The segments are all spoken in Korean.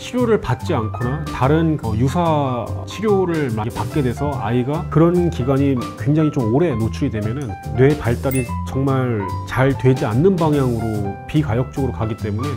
치료를 받지 않거나 다른 유사 치료를 많이 받게 돼서 아이가 그런 기간이 굉장히 좀 오래 노출이 되면은 뇌 발달이 정말 잘 되지 않는 방향으로 비가역적으로 가기 때문에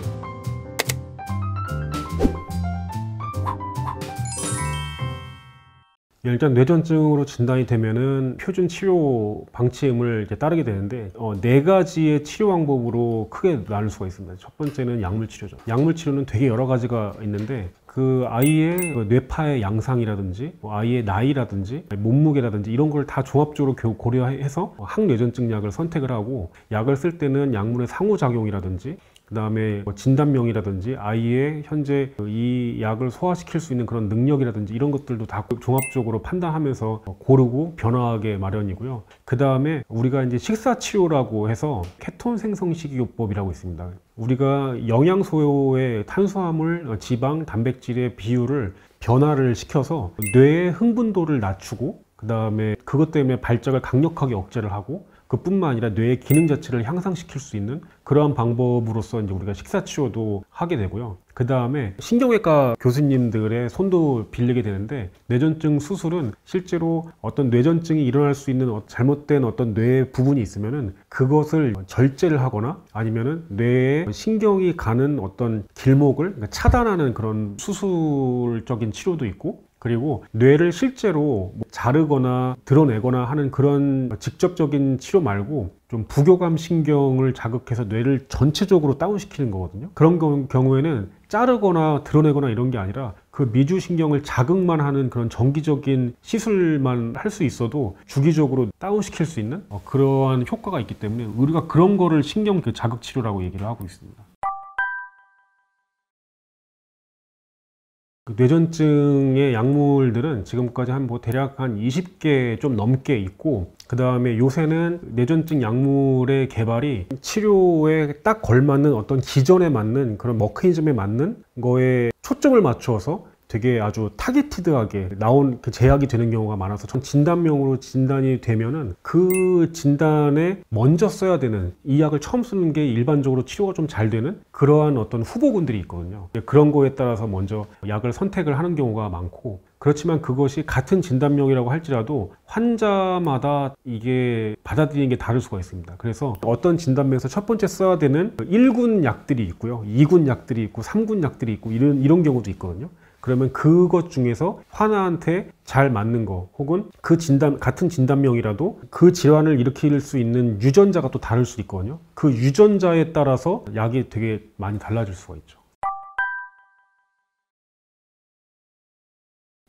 일단 뇌전증으로 진단이 되면은 표준 치료 방침을 이제 따르게 되는데 네 가지의 치료 방법으로 크게 나눌 수가 있습니다. 첫 번째는 약물 치료죠. 약물 치료는 되게 여러 가지가 있는데 그 아이의 뇌파의 양상이라든지 아이의 나이라든지 몸무게라든지 이런 걸 다 종합적으로 고려해서 항뇌전증 약을 선택을 하고, 약을 쓸 때는 약물의 상호작용이라든지 그 다음에 진단명이라든지 아이의 현재 이 약을 소화시킬 수 있는 그런 능력이라든지 이런 것들도 다 종합적으로 판단하면서 고르고 변화하게 마련이고요. 그 다음에 우리가 이제 식사치료라고 해서 케톤 생성식이요법이라고 있습니다. 우리가 영양소의 탄수화물, 지방, 단백질의 비율을 변화를 시켜서 뇌의 흥분도를 낮추고 그 다음에 그것 때문에 발작을 강력하게 억제를 하고 그뿐만 아니라 뇌의 기능 자체를 향상시킬 수 있는 그러한 방법으로서 이제 우리가 식사치료도 하게 되고요. 그 다음에 신경외과 교수님들의 손도 빌리게 되는데, 뇌전증 수술은 실제로 어떤 뇌전증이 일어날 수 있는 잘못된 어떤 뇌 부분이 있으면은 그것을 절제를 하거나 아니면은 뇌에 신경이 가는 어떤 길목을 차단하는 그런 수술적인 치료도 있고, 그리고 뇌를 실제로 자르거나 드러내거나 하는 그런 직접적인 치료 말고 좀 부교감 신경을 자극해서 뇌를 전체적으로 다운시키는 거거든요. 그런 경우에는 자르거나 드러내거나 이런 게 아니라 그 미주신경을 자극만 하는 그런 정기적인 시술만 할 수 있어도 주기적으로 다운시킬 수 있는 그러한 효과가 있기 때문에 우리가 그런 거를 신경 자극 치료라고 얘기를 하고 있습니다. 뇌전증의 약물들은 지금까지 대략 한 20개 좀 넘게 있고, 그 다음에 요새는 뇌전증 약물의 개발이 치료에 딱 걸맞는 어떤 기전에 맞는 그런 머커니즘에 맞는 거에 초점을 맞추어서 되게 아주 타겟티드하게 제약이 되는 경우가 많아서 진단명으로 진단이 되면은 그 진단에 먼저 써야 되는, 이 약을 처음 쓰는 게 일반적으로 치료가 좀 잘 되는 그러한 어떤 후보군들이 있거든요. 그런 거에 따라서 먼저 약을 선택을 하는 경우가 많고, 그렇지만 그것이 같은 진단명이라고 할지라도 환자마다 이게 받아들이는 게 다를 수가 있습니다. 그래서 어떤 진단명에서 첫 번째 써야 되는 1군 약들이 있고요, 2군 약들이 있고 3군 약들이 있고 이런 경우도 있거든요. 그러면 그것 중에서 하나한테 잘 맞는 거, 혹은 같은 진단명이라도 그 질환을 일으킬 수 있는 유전자가 또 다를 수 있거든요. 그 유전자에 따라서 약이 되게 많이 달라질 수가 있죠.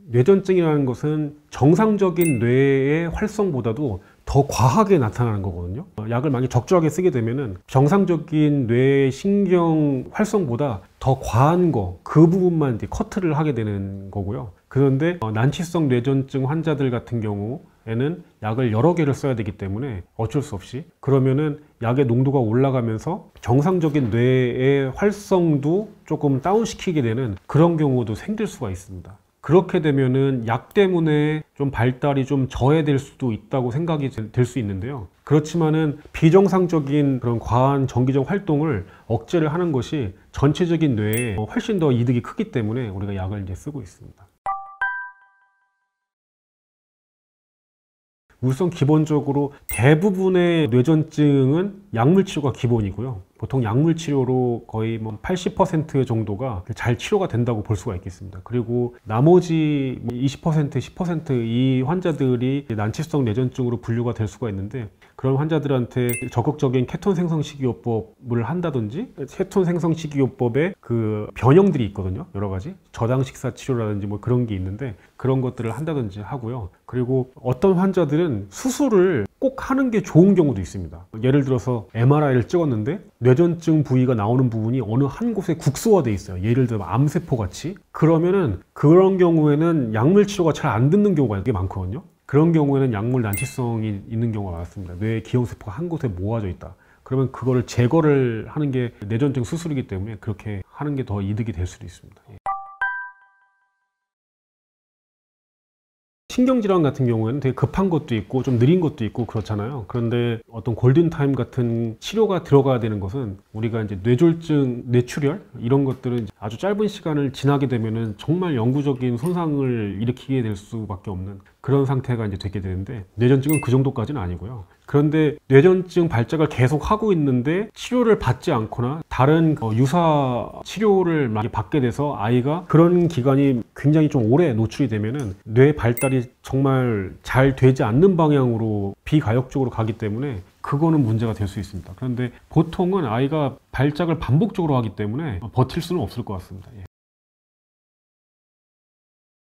뇌전증이라는 것은 정상적인 뇌의 활성보다도 더 과하게 나타나는 거거든요. 약을 만약 적절하게 쓰게 되면은 정상적인 뇌의 신경 활성보다 더 과한 그 부분만 이제 커트를 하게 되는 거고요. 그런데 난치성 뇌전증 환자들 같은 경우에는 약을 여러 개를 써야 되기 때문에 어쩔 수 없이 그러면은 약의 농도가 올라가면서 정상적인 뇌의 활성도 조금 다운시키게 되는 그런 경우도 생길 수가 있습니다. 그렇게 되면은 약 때문에 좀 발달이 좀 저해될 수도 있다고 생각이 될 수 있는데요. 그렇지만은 비정상적인 그런 과한 정기적 활동을 억제를 하는 것이 전체적인 뇌에 훨씬 더 이득이 크기 때문에 우리가 약을 이제 쓰고 있습니다. 우선 기본적으로 대부분의 뇌전증은 약물 치료가 기본이고요. 보통 약물 치료로 거의 80% 정도가 잘 치료가 된다고 볼 수가 있겠습니다. 그리고 나머지 20%, 10% 이 환자들이 난치성 뇌전증으로 분류가 될 수가 있는데, 그런 환자들한테 적극적인 케톤 생성 식이요법을 한다든지, 케톤 생성 식이요법의 그 변형들이 있거든요. 여러 가지 저당 식사 치료라든지 그런 게 있는데 그런 것들을 한다든지 하고요. 그리고 어떤 환자들은 수술을 꼭 하는 게 좋은 경우도 있습니다. 예를 들어서 MRI를 찍었는데 뇌전증 부위가 나오는 부분이 어느 한 곳에 국소화돼 있어요. 예를 들어 암세포 같이. 그러면은 그런 경우에는 약물 치료가 잘 안 듣는 경우가 되게 많거든요. 그런 경우에는 약물 난치성이 있는 경우가 많습니다. 뇌의 기형세포가 한 곳에 모아져 있다. 그러면 그거를 제거를 하는 게 뇌전증 수술이기 때문에 그렇게 하는 게 더 이득이 될 수도 있습니다. 신경질환 같은 경우에는 되게 급한 것도 있고 좀 느린 것도 있고 그렇잖아요. 그런데 어떤 골든타임 같은 치료가 들어가야 되는 것은 우리가 이제 뇌졸중, 뇌출혈 이런 것들은 아주 짧은 시간을 지나게 되면은 정말 영구적인 손상을 일으키게 될 수밖에 없는 그런 상태가 이제 되게 되는데, 뇌전증은 그 정도까지는 아니고요. 그런데 뇌전증 발작을 계속 하고 있는데 치료를 받지 않거나 다른 유사 치료를 많이 받게 돼서 아이가 그런 기간이 굉장히 좀 오래 노출이 되면은 뇌 발달이 정말 잘 되지 않는 방향으로 비가역적으로 가기 때문에 그거는 문제가 될 수 있습니다. 그런데 보통은 아이가 발작을 반복적으로 하기 때문에 버틸 수는 없을 것 같습니다. 예.